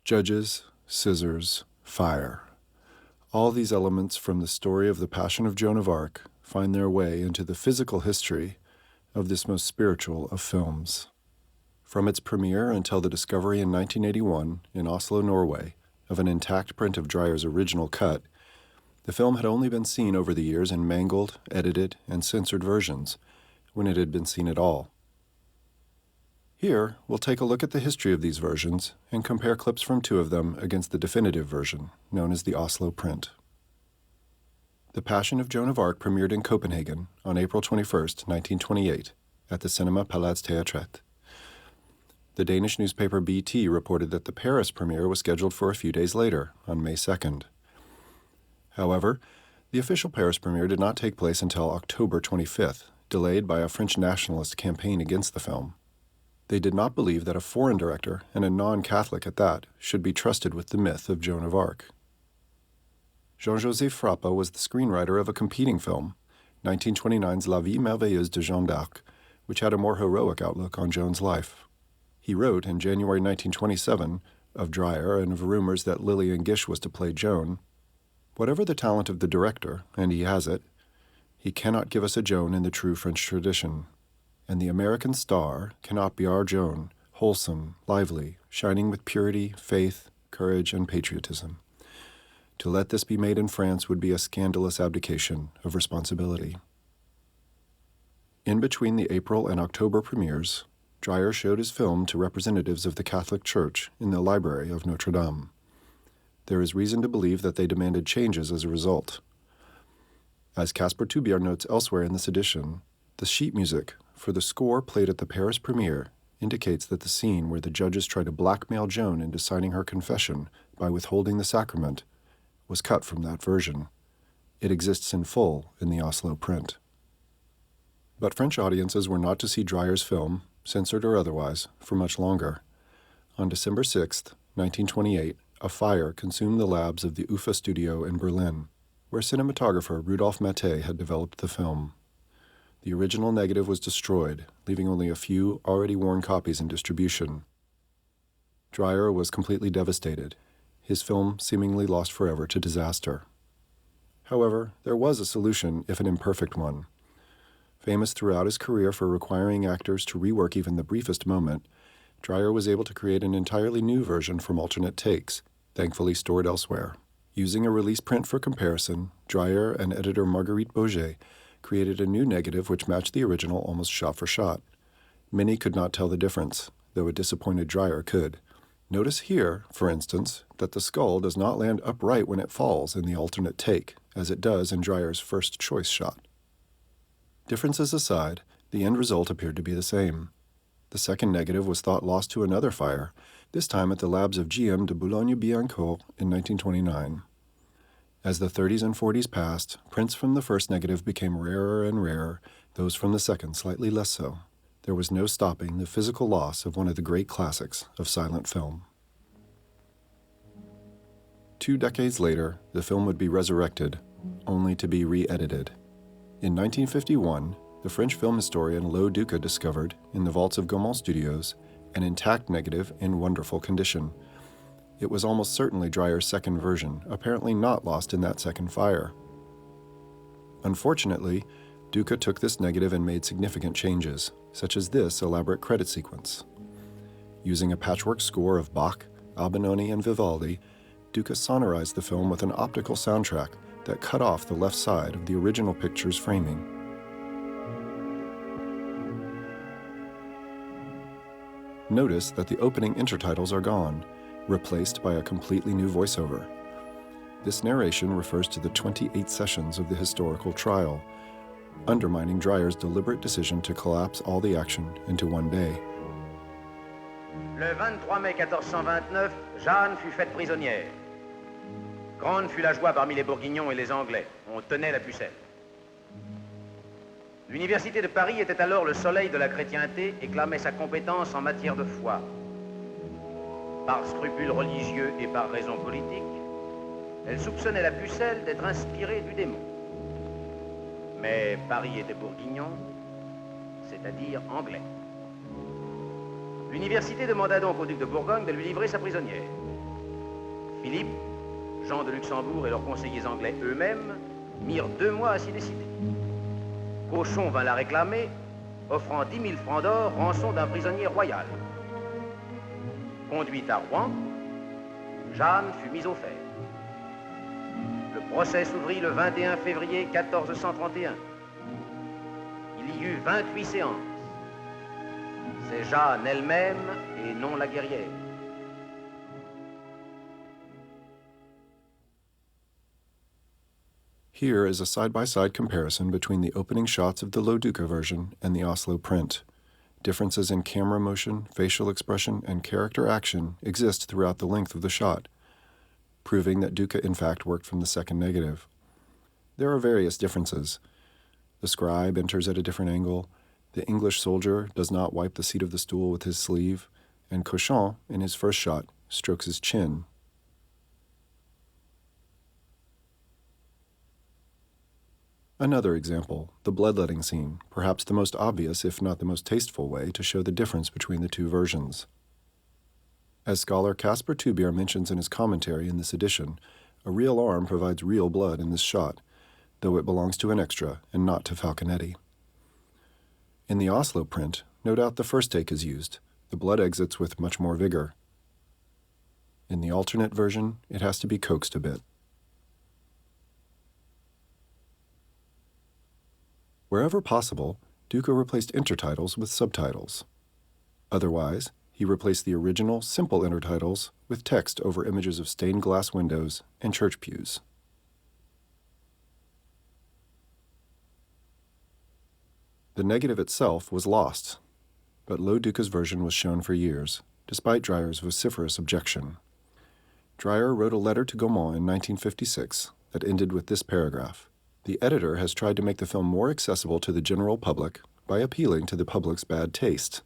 Judges, scissors, fire. All these elements from the story of the Passion of Joan of Arc find their way into the physical history of this most spiritual of films. From its premiere until the discovery in 1981 in Oslo, Norway, of an intact print of Dreyer's original cut, the film had only been seen over the years in mangled, edited, and censored versions, when it had been seen at all. Here, we'll take a look at the history of these versions and compare clips from two of them against the definitive version, known as the Oslo print. The Passion of Joan of Arc premiered in Copenhagen on April 21, 1928, at the Cinema Palats Teatret. The Danish newspaper BT reported that the Paris premiere was scheduled for a few days later, on May 2nd. However, the official Paris premiere did not take place until October 25th, delayed by a French nationalist campaign against the film. They did not believe that a foreign director, and a non-Catholic at that, should be trusted with the myth of Joan of Arc. Jean-Joseph Frappé was the screenwriter of a competing film, 1929's La Vie Merveilleuse de Jeanne d'Arc, which had a more heroic outlook on Joan's life. He wrote in January 1927 of Dreyer and of rumors that Lillian Gish was to play Joan, "Whatever the talent of the director, and he has it, he cannot give us a Joan in the true French tradition. And the American star cannot be our Joan, wholesome, lively, shining with purity, faith, courage, and patriotism. To let this be made in France would be a scandalous abdication of responsibility." In between the April and October premieres, Dreyer showed his film to representatives of the Catholic Church in the library of Notre Dame. There is reason to believe that they demanded changes as a result. As Caspar Toubier notes elsewhere in this edition, the sheet music for the score played at the Paris premiere indicates that the scene where the judges try to blackmail Joan into signing her confession by withholding the sacrament was cut from that version. It exists in full in the Oslo print. But French audiences were not to see Dreyer's film, censored or otherwise, for much longer. On December 6, 1928, a fire consumed the labs of the UFA studio in Berlin, where cinematographer Rudolf Maté had developed the film. The original negative was destroyed, leaving only a few already worn copies in distribution. Dreyer was completely devastated, his film seemingly lost forever to disaster. However, there was a solution, if an imperfect one. Famous throughout his career for requiring actors to rework even the briefest moment, Dreyer was able to create an entirely new version from alternate takes, thankfully stored elsewhere. Using a release print for comparison, Dreyer and editor Marguerite Bourget created a new negative which matched the original almost shot for shot. Many could not tell the difference, though a disappointed Dreyer could. Notice here, for instance, that the skull does not land upright when it falls in the alternate take, as it does in Dreyer's first choice shot. Differences aside, the end result appeared to be the same. The second negative was thought lost to another fire, this time at the labs of GM de Boulogne-Billancourt in 1929. As the 30s and 40s passed, prints from the first negative became rarer and rarer, those from the second slightly less so. There was no stopping the physical loss of one of the great classics of silent film. 2 decades later, the film would be resurrected, only to be re-edited. In 1951, the French film historian Lo Duca discovered, in the vaults of Gaumont Studios, an intact negative in wonderful condition. It was almost certainly Dreyer's second version, apparently not lost in that second fire. Unfortunately, Duca took this negative and made significant changes, such as this elaborate credit sequence. Using a patchwork score of Bach, Albinoni, and Vivaldi, Duca sonorized the film with an optical soundtrack that cut off the left side of the original picture's framing. Notice that the opening intertitles are gone, replaced by a completely new voiceover. This narration refers to the 28 sessions of the historical trial, undermining Dreyer's deliberate decision to collapse all the action into one day. Le 23 mai 1429, Jeanne fut faite prisonnière. Grande fut la joie parmi les Bourguignons et les Anglais. On tenait la pucelle. L'université de Paris était alors le soleil de la chrétienté et clamait sa compétence en matière de foi. Par scrupules religieux et par raison politique, elle soupçonnait la pucelle d'être inspirée du démon. Mais Paris était bourguignon, c'est-à-dire anglais. L'université demanda donc au duc de Bourgogne de lui livrer sa prisonnière. Philippe, Jean de Luxembourg et leurs conseillers anglais eux-mêmes mirent 2 mois à s'y décider. Cochon vint la réclamer, offrant 10 000 francs d'or, rançon d'un prisonnier royal. Conduite à Rouen, Jeanne fut mise au fer. Le procès s'ouvrit le 21 février 1431. Il y eut 28 séances. C'est Jeanne elle-même et non la guerrière. Here is a side-by-side comparison between the opening shots of the Lo Duca version and the Oslo print. Differences in camera motion, facial expression, and character action exist throughout the length of the shot, proving that Duca in fact worked from the second negative. There are various differences. The scribe enters at a different angle, the English soldier does not wipe the seat of the stool with his sleeve, and Cochon, in his first shot, strokes his chin. Another example, the bloodletting scene, perhaps the most obvious, if not the most tasteful way to show the difference between the two versions. As scholar Caspar Tubier mentions in his commentary in this edition, a real arm provides real blood in this shot, though it belongs to an extra and not to Falconetti. In the Oslo print, no doubt the first take is used. The blood exits with much more vigor. In the alternate version, it has to be coaxed a bit. Wherever possible, Duca replaced intertitles with subtitles. Otherwise, he replaced the original, simple intertitles with text over images of stained glass windows and church pews. The negative itself was lost, but Lo Duca's version was shown for years, despite Dreyer's vociferous objection. Dreyer wrote a letter to Gaumont in 1956 that ended with this paragraph. The editor has tried to make the film more accessible to the general public by appealing to the public's bad taste.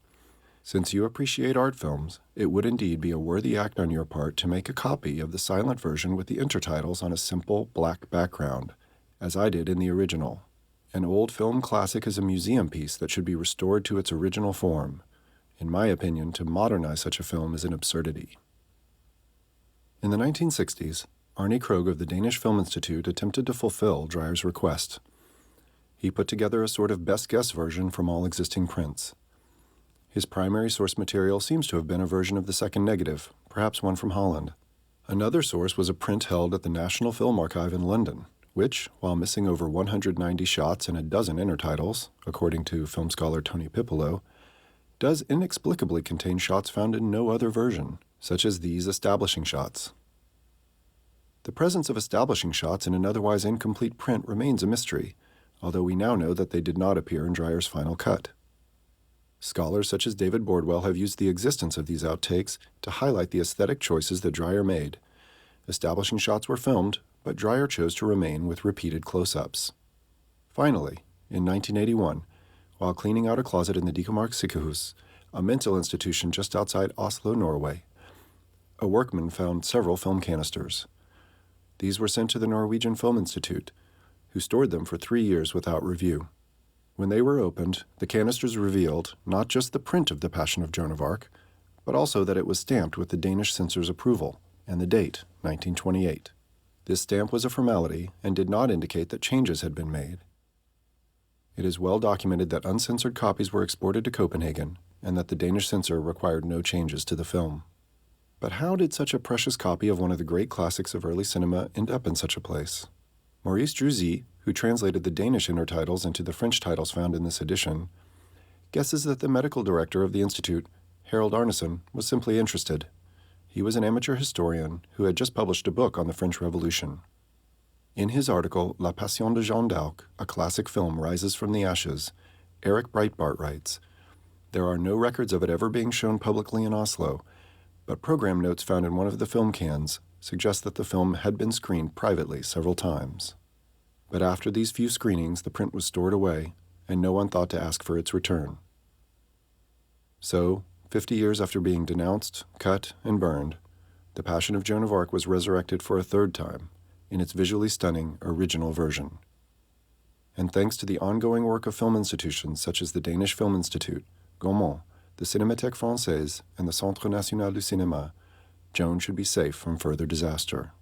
Since you appreciate art films, it would indeed be a worthy act on your part to make a copy of the silent version with the intertitles on a simple black background, as I did in the original. An old film classic is a museum piece that should be restored to its original form. In my opinion, to modernize such a film is an absurdity. In the 1960s, Arne Krogh of the Danish Film Institute attempted to fulfill Dreyer's request. He put together a sort of best-guess version from all existing prints. His primary source material seems to have been a version of the second negative, perhaps one from Holland. Another source was a print held at the National Film Archive in London, which, while missing over 190 shots and a dozen intertitles, according to film scholar Tony Pippolo, does inexplicably contain shots found in no other version, such as these establishing shots. The presence of establishing shots in an otherwise incomplete print remains a mystery, although we now know that they did not appear in Dreyer's final cut. Scholars such as David Bordwell have used the existence of these outtakes to highlight the aesthetic choices that Dreyer made. Establishing shots were filmed, but Dreyer chose to remain with repeated close-ups. Finally, in 1981, while cleaning out a closet in the Dikemark Sykehus, a mental institution just outside Oslo, Norway, a workman found several film canisters. These were sent to the Norwegian Film Institute, who stored them for 3 years without review. When they were opened, the canisters revealed not just the print of The Passion of Joan of Arc, but also that it was stamped with the Danish censor's approval and the date, 1928. This stamp was a formality and did not indicate that changes had been made. It is well documented that uncensored copies were exported to Copenhagen and that the Danish censor required no changes to the film. But how did such a precious copy of one of the great classics of early cinema end up in such a place? Maurice Druzy, who translated the Danish intertitles into the French titles found in this edition, guesses that the medical director of the Institute, Harold Arneson, was simply interested. He was an amateur historian who had just published a book on the French Revolution. In his article, La Passion de Jeanne d'Arc, a classic film rises from the ashes, Eric Breitbart writes, "There are no records of it ever being shown publicly in Oslo, but program notes found in one of the film cans suggest that the film had been screened privately several times. But after these few screenings, the print was stored away, and no one thought to ask for its return." So, 50 years after being denounced, cut, and burned, The Passion of Joan of Arc was resurrected for a third time, in its visually stunning original version. And thanks to the ongoing work of film institutions such as the Danish Film Institute, Gaumont, the Cinémathèque Française, and the Centre National du Cinéma, Joan should be safe from further disaster.